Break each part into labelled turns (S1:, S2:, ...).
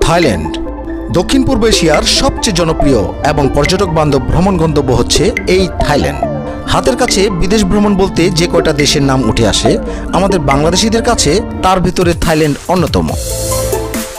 S1: Thailand দক্ষিণ পূর্ব এশিয়ার সবচেয়ে জনপ্রিয় এবং পর্যটক বান্ধব ভ্রমণ গন্তব্য হচ্ছে এই থাইল্যান্ড। হাতের কাছে বিদেশ ভ্রমণ বলতে যে কয়টা দেশের নাম উঠে আসে আমাদের বাংলাদেশিদের কাছে, তার ভিতরে থাইল্যান্ড অন্যতম।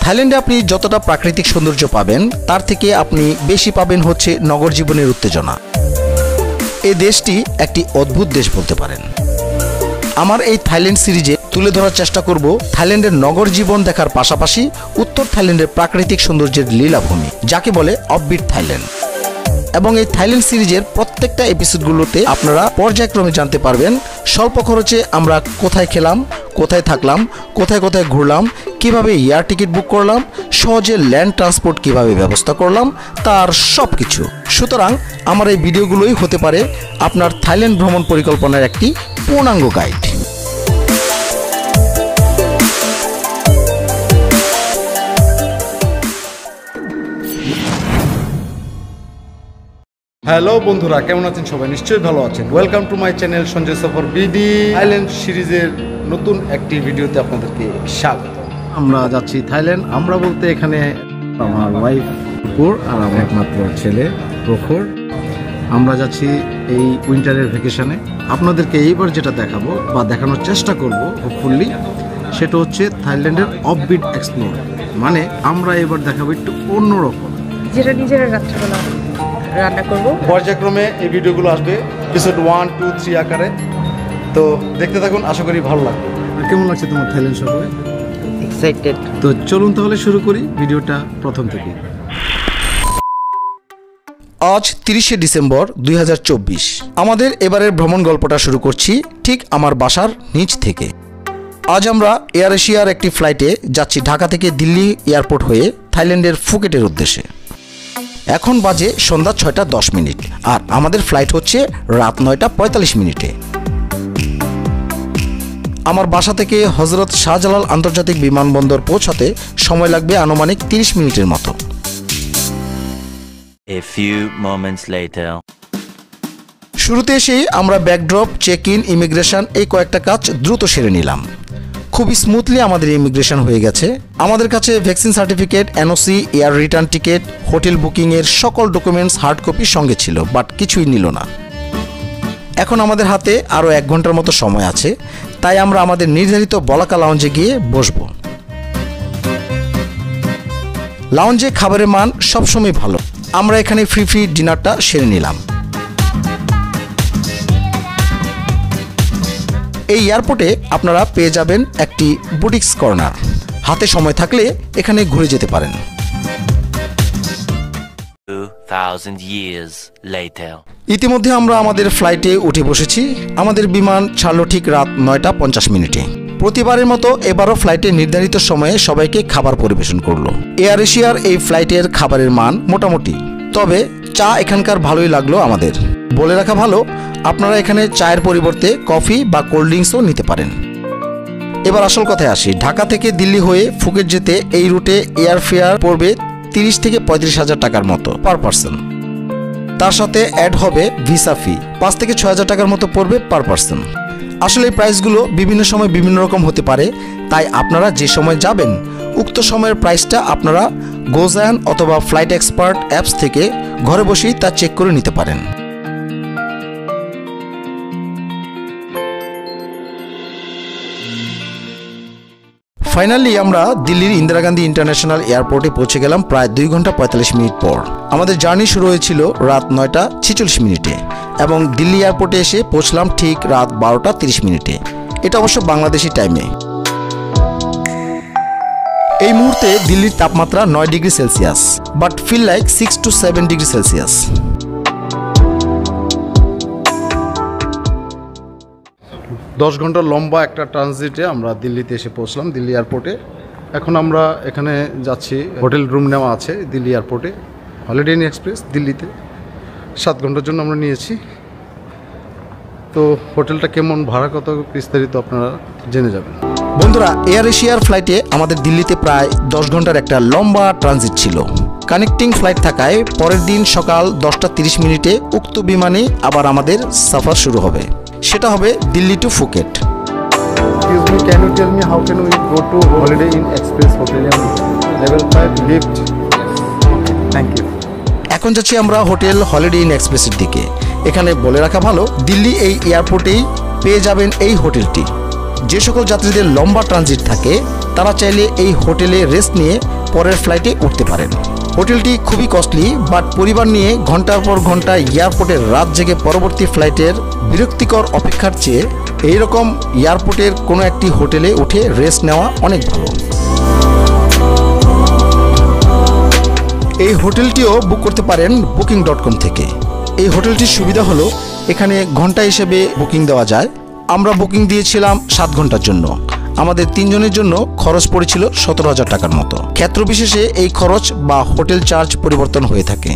S1: থাইল্যান্ডে আপনি যতটা প্রাকৃতিক সৌন্দর্য পাবেন তার থেকে আপনি বেশি পাবেন হচ্ছে নগর জীবনের উত্তেজনা। এই দেশটি একটি অদ্ভুত দেশ বলতে পারেন। আমার এই থাইল্যান্ড সিরিজে তুলে ধরার চেষ্টা করব থাইল্যান্ডের নগর জীবন দেখার পাশাপাশি উত্তর থাইল্যান্ডের প্রাকৃতিক সৌন্দর্যের লীলাভূমি, যাকে বলে অফবিট থাইল্যান্ড। এবং এই থাইল্যান্ড সিরিজের প্রত্যেকটা এপিসোডগুলোতে আপনারা পর্যায়ক্রমে জানতে পারবেন স্বল্প খরচে আমরা কোথায় খেলাম, কোথায় থাকলাম, কোথায় কোথায় ঘুরলাম, কিভাবে এয়ার টিকিট বুক করলাম, সহজে ল্যান্ড ট্রান্সপোর্ট কিভাবে ব্যবস্থা করলাম, তার সব কিছু। সুতরাং আমার এই ভিডিওগুলোই হতে পারে আপনার থাইল্যান্ড ভ্রমণ পরিকল্পনার একটি পূর্ণাঙ্গ গাইড।
S2: হ্যালো বন্ধুরা, কেমন আছেন সবাই? নিশ্চয়ই ভালো আছেন। Welcome to my channel Sanjay সফর বিডি। থাইল্যান্ড সিরিজের নতুন একটি ভিডিওতে আপনাদেরকে স্বাগত। আমরা যাচ্ছি থাইল্যান্ড। আমরা বলতে এখানে আমার ওয়াইফ পুর আর আমার একমাত্র ছেলে প্রখর। আমরা যাচ্ছি এই উইন্টারের ভ্যাকেশনে। আপনাদেরকে এইবার যেটা দেখাবো বা দেখানোর চেষ্টা করব হোপফুলি, সেটা হচ্ছে থাইল্যান্ডের অফবিট এক্সপ্লোর। মানে আমরা এবার দেখাবো একটু অন্যরকম,
S3: যেটা নিজেরা রাত্রেবেলা রান্না করবো।
S2: পর্যায়ক্রমে এই ভিডিওগুলো আসবে এপিসোড 1, 2, 3 আকারে। তো দেখতে থাকুন, আশা করি ভালো লাগবে। কেমন লাগছে তোমার থাইল্যান্ড সফরে?
S3: এক্সাইটেড।
S2: তো চলুন তাহলে শুরু করি ভিডিওটা প্রথম থেকে।
S1: আজ 30শে ডিসেম্বর 2024। আমাদের এবারের ভ্রমণ গল্পটা শুরু করছি ঠিক আমার বাসার নিচ থেকে। আজ আমরা এয়ার এশিয়ার একটি ফ্লাইটে যাচ্ছি ঢাকা থেকে দিল্লি এয়ারপোর্ট হয়ে থাইল্যান্ডের ফুকেটের উদ্দেশ্যে। এখন বাজে সন্ধ্যা 6:10 আর আমাদের ফ্লাইট হচ্ছে রাত 9:45। আমার বাসা থেকে হজরত শাহজালাল আন্তর্জাতিক বিমানবন্দর পৌঁছাতে সময় লাগবে আনুমানিক 30 মিনিটের মতো।
S4: A few moments later.
S1: শুরুতে এসেই আমরা ব্যাকড্রপ, চেক ইন, ইমিগ্রেশন এই কয়েকটা কাজ দ্রুত সেরে নিলাম। খুবই স্মুথলি আমাদের ইমিগ্রেশন হয়ে গেছে। আমাদের কাছে vaccine certificate, NOC, air return ticket, hotel বুকিংয়ের সকল ডকুমেন্টস হার্ড কপি সঙ্গে ছিল, বাট কিছুই নিল না। এখন আমাদের হাতে আরও 1 ঘন্টার মতো সময় আছে, তাই আমরা আমাদের নির্ধারিত বলাকা লাউঞ্জে গিয়ে বসবো। লাউঞ্জে খাবারের মান সবসময় ভালো। আমরা এখানে ফ্রি ডিনারটা সেরে নিলাম। এই এয়ারপোর্টে আপনারা পেয়ে যাবেন একটি বুটিক্স কর্নার। হাতে সময় থাকলে এখানে ঘুরে যেতে পারেন।
S4: 2000 years later.
S1: ইতিমধ্যে আমরা আমাদের ফ্লাইটে উঠে বসেছি। আমাদের বিমান ছাড়লো ঠিক রাত 9:50। প্রতিবারের মতো এবারও ফ্লাইটে নির্ধারিত সময়ে সবাইকে খাবার পরিবেশন করলো। এয়ার এশিয়ার এই ফ্লাইটের খাবারের মান মোটামুটি, তবে চা এখানকার ভালোই লাগলো আমাদের। বলে রাখা ভালো, আপনারা এখানে চায়ের পরিবর্তে কফি বা কোল্ড ড্রিঙ্কসও নিতে পারেন। এবার আসল কথায় আসি। ঢাকা থেকে দিল্লি হয়ে ফুকেট যেতে এই রুটে এয়ার ফেয়ার পড়বে 30 থেকে 35 হাজার টাকার মতো পার পারসন। তার সাথে অ্যাড হবে ভিসা ফি, 5 থেকে 6 হাজার টাকার মতো পড়বে পার পারসন। আসলে এই প্রাইসগুলো বিভিন্ন সময় বিভিন্ন রকম হতে পারে, তাই আপনারা যে সময় যাবেন উক্ত সময়ের প্রাইসটা আপনারা গোজায়ান অথবা ফ্লাইট এক্সপার্ট অ্যাপস থেকে ঘরে বসেই তা চেক করে নিতে পারেন। ফাইনালি আমরা দিল্লির ইন্দিরা গান্ধী ইন্টারন্যাশনাল এয়ারপোর্টে পৌঁছে গেলাম প্রায় 2 ঘন্টা 45 মিনিট পর। আমাদের জার্নি শুরু হয়েছিল রাত 9:46 এবং দিল্লি এয়ারপোর্টে এসে পৌঁছলাম ঠিক রাত 12:30। এটা অবশ্য বাংলাদেশি টাইমে। এই মুহূর্তে দিল্লির তাপমাত্রা 9 degree Celsius, but feel like 6 to 7 degree Celsius.
S2: দশ ঘন্টার লম্বা একটা ট্রানজিটে আমরা দিল্লিতে এসে পৌঁছলাম, দিল্লি এয়ারপোর্টে। এখন আমরা এখানে যাচ্ছি, হোটেল রুম নেওয়া আছে দিল্লি এয়ারপোর্টে, হলিডে ইন এক্সপ্রেস দিল্লিতে। 7 ঘন্টার জন্য আমরা নিয়েছি। তো হোটেলটা কেমন, ভাড়া কত, বিস্তারিত আপনারা জেনে যাবেন।
S1: বন্ধুরা, এয়ার এশিয়ার ফ্লাইটে আমাদের দিল্লিতে প্রায় 10 ঘন্টার একটা লম্বা ট্রানজিট ছিল। কানেক্টিং ফ্লাইট থাকায় পরের দিন সকাল 10:30 উক্ত বিমানে আবার আমাদের সফর শুরু হবে। সেটা হবে Delhi to Phuket.
S2: can you tell me how can we go to Holiday Inn Express Hotel level 5 lift? Okay, thank you.
S1: এখন যাচ্ছি আমরা হোটেল হলিডে ইন এক্সপ্রেসের দিকে। এখানে বলে রাখা ভালো, দিল্লি এই এয়ারপোর্টেই পেয়ে যাবেন এই হোটেলটি। যে সকল যাত্রীদের লম্বা ট্রানজিট থাকে তারা চাইলে এই হোটেলে রেস্ট নিয়ে পরের ফ্লাইটে উঠতে পারেন। হোটেলটি খুবই কস্টলি, বাট পরিবার নিয়ে ঘন্টার পর ঘন্টা এয়ারপোর্টের রাত জেগে পরবর্তী ফ্লাইটের বিরক্তিকর অপেক্ষার চেয়ে এইরকম এয়ারপোর্টের কোনো একটি হোটেলে উঠে রেস্ট নেওয়া অনেক ভালো। এই হোটেলটিও বুক করতে পারেন booking.com থেকে। এই হোটেলটির সুবিধা হলো এখানে ঘন্টা হিসেবে বুকিং দেওয়া যায়। আমরা বুকিং দিয়েছিলাম 7 ঘন্টার জন্য। আমাদের 3 জনের জন্য খরচ পড়েছিল 17,000 টাকার মতো। ক্ষেত্র বিশেষে এই খরচ বা হোটেল চার্জ পরিবর্তন হয়ে থাকে।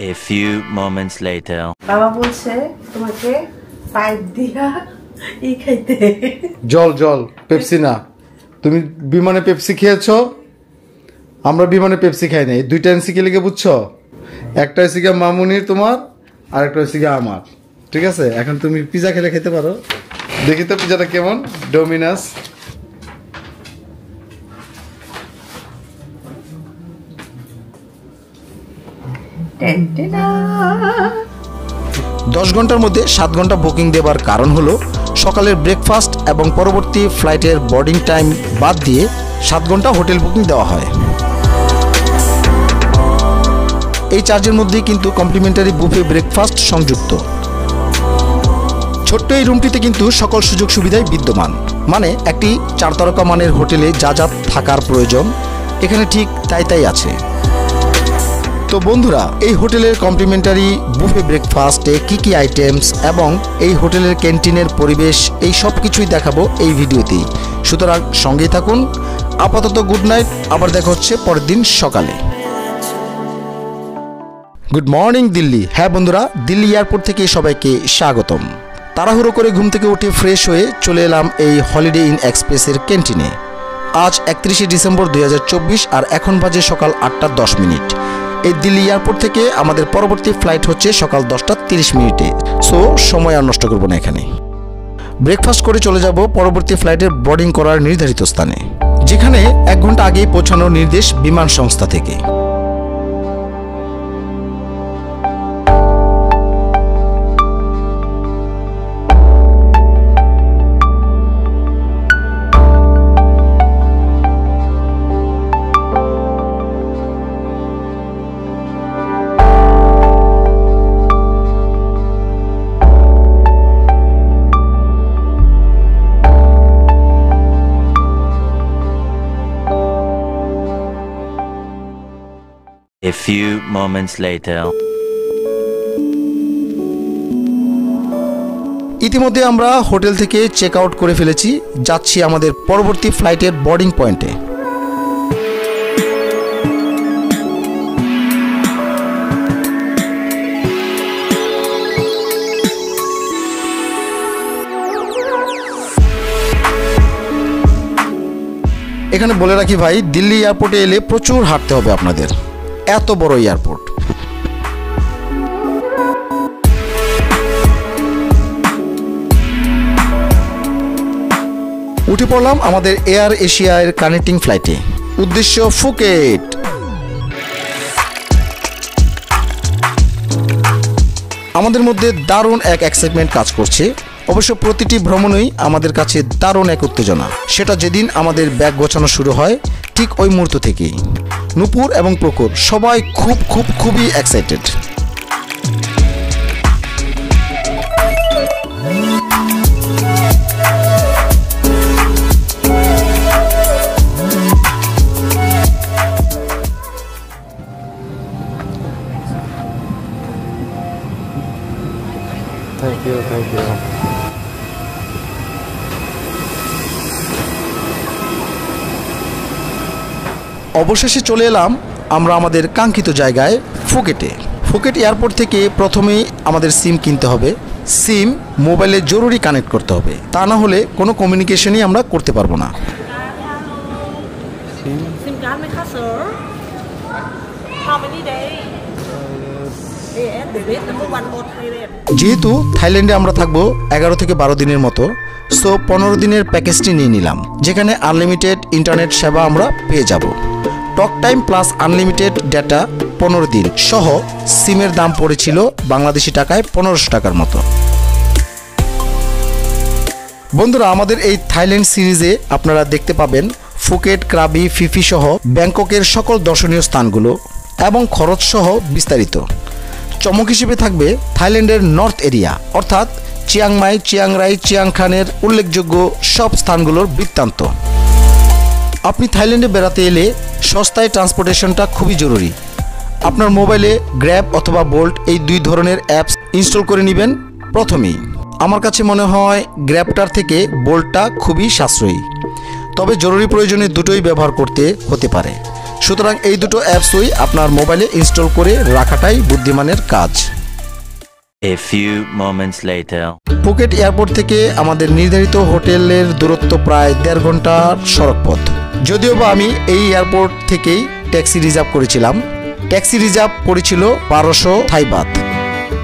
S4: A few moments later.
S3: বাবা বলছে তোমাকে পাইপ দিয়া খাইতে।
S2: জল পেপসি না। তুমি বিমানে পেপসি খেয়েছো, আমরা বিমানে পেপসি খাই না। এই দুইটা এনসি কে লিখে বুঝছো? একটা হচ্ছে গিয়ে মামুনির তোমার, আর একটা হচ্ছে গিয়ে আমার। ঠিক আছে, এখন তুমি পিজা খেলে খেতে পারো। দেখি তো পিজাটা কেমন। ডোমিনাস।
S3: টেনটেনা
S1: 10 ঘন্টার মধ্যে 7 ঘন্টা বুকিং দেবার কারণ হলো সকালের ব্রেকফাস্ট এবং পরবর্তী ফ্লাইটের বোর্ডিং টাইম বাদ দিয়ে 7 ঘন্টা হোটেল বুকিং দেওয়া হয়। এই চার্জের মধ্যেই কিন্তু কমপ্লিমেন্টারি বুফে ব্রেকফাস্ট সংযুক্ত। ছোট্ট এই রুমটিতে কিন্তু সকল সুযোগ সুবিধাই বিদ্যমান। মানে একটি 4 তারকা মানের হোটেলে যা যা থাকার প্রয়োজন এখানে ঠিক তাই আছে। তো বন্ধুরা, এই হোটেলের কমপ্লিমেন্টারি বুফে ব্রেকফাস্টে কি আইটেমস এবং এই হোটেলের ক্যান্টিনের পরিবেশ এই সব কিছুই দেখাবো এই ভিডিওতেই। সুতরাং সঙ্গেই থাকুন। আপাতত গুড নাইট, আবার দেখা হচ্ছে পরের দিন সকালে। Good morning Delhi. হ্যাঁ বন্ধুরা, দিল্লি এয়ারপোর্ট থেকে সবাইকে স্বাগতম। তাড়াহুড়ো করে ঘুম থেকে উঠে ফ্রেশ হয়ে চলে এলাম এই হলিডে ইন এক্সপ্রেসের ক্যান্টিনে। আজ 31শে ডিসেম্বর 2024 আর এখন বাজে সকাল 8:10। এই দিল্লি এয়ারপোর্ট থেকে আমাদের পরবর্তী ফ্লাইট হচ্ছে সকাল 10:30। সো সময় আর নষ্ট করবো না। এখানে ব্রেকফাস্ট করে চলে যাব পরবর্তী ফ্লাইটের বোর্ডিং করার নির্ধারিত স্থানে, যেখানে 1 ঘন্টা আগেই পৌঁছানোর নির্দেশ বিমান সংস্থা থেকে।
S4: A few moments later.
S1: ইতিমধ্যে আমরা হোটেল থেকে চেক আউট করে ফেলেছি। যাচ্ছি আমাদের পরবর্তী ফ্লাইটের বোর্ডিং পয়েন্টে। এখানে বলে রাখি ভাই, দিল্লি এয়ারপোর্টে এলে প্রচুর হাঁটতে হবে আপনাদের, এত বড় এয়ারপোর্ট। উঠে পড়লাম আমাদের এয়ার এশিয়ার কানেক্টিং ফ্লাইটে, উদ্দেশ্য ফুকেট। আমাদের মধ্যে দারুণ এক এক্সাইটমেন্ট কাজ করছে। অবশ্য প্রতিটি ভ্রমণই আমাদের কাছে দারুণ এক উত্তেজনা। সেটা যেদিন আমাদের ব্যাগ গোছানো শুরু হয় ঠিক ওই মুহূর্ত থেকেই। নূপুর এবং প্রখর সবাই খুবই এক্সাইটেড।
S2: Thank you.
S1: অবশেষে চলে এলাম আমরা আমাদের কাঙ্ক্ষিত জায়গায়, ফুকেটে। ফুকেট এয়ারপোর্ট থেকে প্রথমেই আমাদের সিম কিনতে হবে। সিম মোবাইলে জরুরি কানেক্ট করতে হবে, তা না হলে কোনো কমিউনিকেশনই আমরা করতে পারবো না।
S3: SIM card ไหมคะ sir? How many days?
S1: যেহেতু থাইল্যান্ডে আমরা থাকবো 11 থেকে 12 দিনের মতো, সো 15 দিনের প্যাকেজটি নিয়ে নিলাম, যেখানে আনলিমিটেড ইন্টারনেট সেবা আমরা পেয়ে যাব। Talk time plus unlimited data 15 দিন সহ সিমের দাম পড়েছিল বাংলাদেশি টাকায় 1500 টাকার মতো। বন্ধুরা, আমাদের এই থাইল্যান্ড সিরিজে আপনারা দেখতে পাবেন ফুকেট, ক্রাবি, ফিফি সহ ব্যাংককের সকল দর্শনীয় স্থানগুলো এবং খরচ সহ বিস্তারিত। চমক হিসেবে থাকবে থাইল্যান্ডের নর্থ এরিয়া অর্থাৎ চিয়াংমাই, চিয়াংরাই, চিয়াংখানের উল্লেখযোগ্য সব স্থানগুলোর বৃত্তান্ত। আপনি থাইল্যান্ডে বেড়াতে এলে সস্তায় ট্রান্সপোর্টেশনটা খুবই জরুরি। আপনার মোবাইলে গ্র্যাব অথবা বোল্ট এই দুই ধরনের অ্যাপস ইনস্টল করে নেবেন প্রথমেই। আমার কাছে মনে হয় গ্র্যাবটার থেকে বোল্টটা খুবই সাশ্রয়ী, তবে জরুরি প্রয়োজনে দুটোই ব্যবহার করতে হতে পারে। সুতরাং এই দুটো অ্যাপসই আপনার মোবাইলে ইনস্টল করে রাখাটাই বুদ্ধিমানের কাজ।
S4: A few moments later.
S1: Phuket airport থেকে আমাদের নির্ধারিত হোটেলের দূরত্ব প্রায় 1.5 ঘন্টার সড়ক পথ। যদিও বা আমি এই এয়ারপোর্ট থেকেই ট্যাক্সি রিজার্ভ করেছিলাম। ট্যাক্সি রিজার্ভ পড়েছিল 1200 থাই বাত।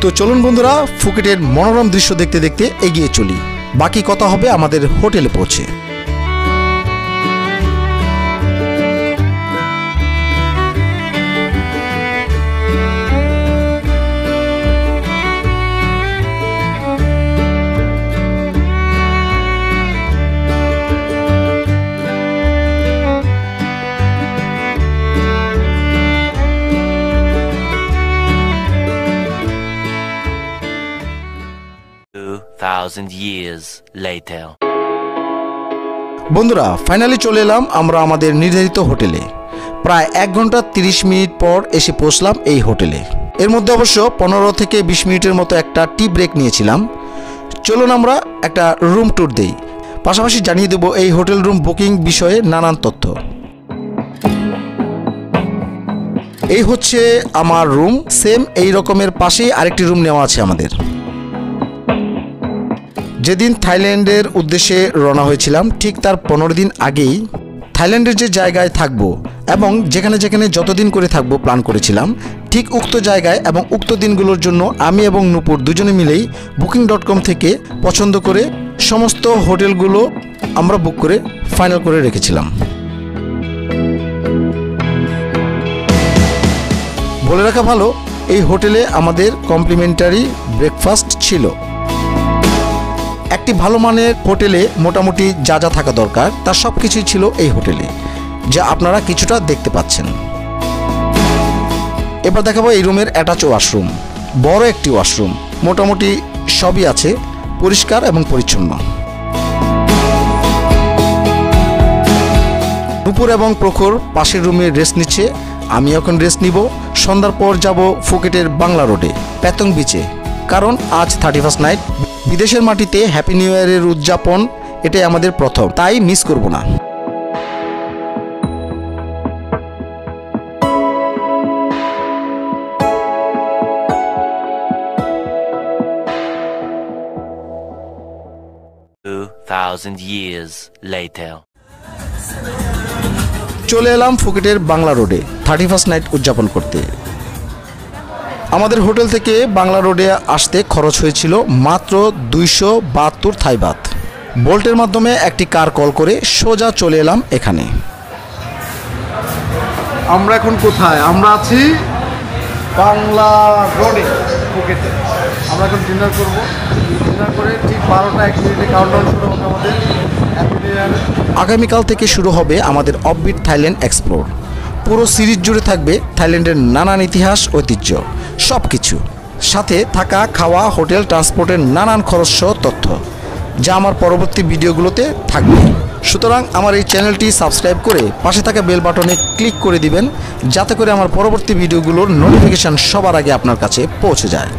S1: তো চলুন বন্ধুরা, ফুকেটের মনোরম দৃশ্য দেখতে দেখতে এগিয়ে চলি। বাকি কথা হবে আমাদের হোটেলে পৌঁছে।
S4: Thousand years later.
S1: বন্ধুরা, ফাইনালি চলে এলাম আমরা আমাদের নির্ধারিত হোটেলে। প্রায় 1 ঘন্টা 30 মিনিট পর এসে পৌঁছলাম এই হোটেলে। এর মধ্যে অবশ্য 15 থেকে 20 মিনিটের মতো একটা টি ব্রেক নিয়েছিলাম। চলুন আমরা একটা রুম ট্যুর দেই, পাশাপাশি জানিয়ে দেব এই হোটেল রুম বুকিং বিষয়ে নানান তথ্য। এই হচ্ছে আমার রুম। সেম এই রকমের পাশেই আরেকটি রুম নেওয়া আছে আমাদের। যেদিন থাইল্যান্ডের উদ্দেশ্যে রওনা হয়েছিলাম ঠিক তার 15 দিন আগেই থাইল্যান্ডের যে জায়গায় থাকবো এবং যেখানে যেখানে যতদিন করে থাকবো প্ল্যান করেছিলাম, ঠিক উক্ত জায়গায় এবং উক্ত দিনগুলোর জন্য আমি এবং নূপুর দুজনে মিলেই booking.com থেকে পছন্দ করে সমস্ত হোটেলগুলো আমরা বুক করে ফাইনাল করে রেখেছিলাম। বলে রাখা ভালো, এই হোটেলে আমাদের কমপ্লিমেন্টারি ব্রেকফাস্ট ছিল। একটি ভালো মানের হোটেলে মোটামুটি যা যা থাকা দরকার তার সব কিছুই ছিল এই হোটেলে, যা আপনারা কিছুটা দেখতে পাচ্ছেন। এবার দেখাবো এই রুমের অ্যাটাচ ওয়াশরুম। বড় একটি ওয়াশরুম, মোটামুটি সবই আছে, পরিষ্কার এবং পরিচ্ছন্ন। দুপুর এবং প্রখর পাশের রুমে রেস্ট নিচ্ছে, আমি এখন রেস্ট নিব। সন্ধ্যার পর যাব ফুকেটের বাংলা রোডে প্যাথং বিচে, কারণ আজ 31st নাইট। বিদেশের মাটিতে হ্যাপি নিউ ইয়ারের উদযাপন এটাই আমাদের প্রথম, তাই মিস করব না।
S4: Thousand years later.
S1: চলে এলাম ফুকেটের বাংলা রোডে 31st নাইট উদযাপন করতে। আমাদের হোটেল থেকে বাংলা রোডে আসতে খরচ হয়েছিল মাত্র 272 থাই বাত। বোল্টের মাধ্যমে একটি কার কল করে সোজা চলে এলাম এখানে।
S2: আমরা এখন কোথায়? আমরা আছি বাংলা রোডে ফুকেটে। আমরা এখন ডিনার করব। ডিনার করে ঠিক 12টা 1 মিনিটে কাউন্টডাউন শুরু হবে আমাদের হ্যাপি নিউ ইয়ার।
S1: আগামীকাল থেকে শুরু হবে আমাদের অফবিট থাইল্যান্ড এক্সপ্লোর। পুরো সিরিজ জুড়ে থাকবে থাইল্যান্ডের নানান ইতিহাস, ঐতিহ্য সব কিছু, সাথে থাকা, খাওয়া, হোটেল, ট্রান্সপোর্টের নানান খরচ সহ তথ্য, যা আমার পরবর্তী ভিডিওগুলোতে থাকবে। সুতরাং আমার এই চ্যানেলটি সাবস্ক্রাইব করে পাশে থাকা বেল বাটনে ক্লিক করে দিবেন, যাতে করে আমার পরবর্তী ভিডিওগুলোর নোটিফিকেশান সবার আগে আপনার কাছে পৌঁছে যায়।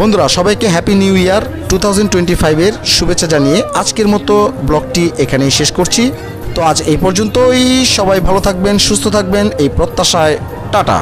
S1: বন্ধুরা, সবাইকে হ্যাপি নিউ ইয়ার 2025-এর শুভেচ্ছা জানিয়ে আজকের মতো ব্লগটি এখানেই শেষ করছি। তো আজ এই পর্যন্তই। সবাই ভালো থাকবেন, সুস্থ থাকবেন এই প্রত্যাশায়। টাটা।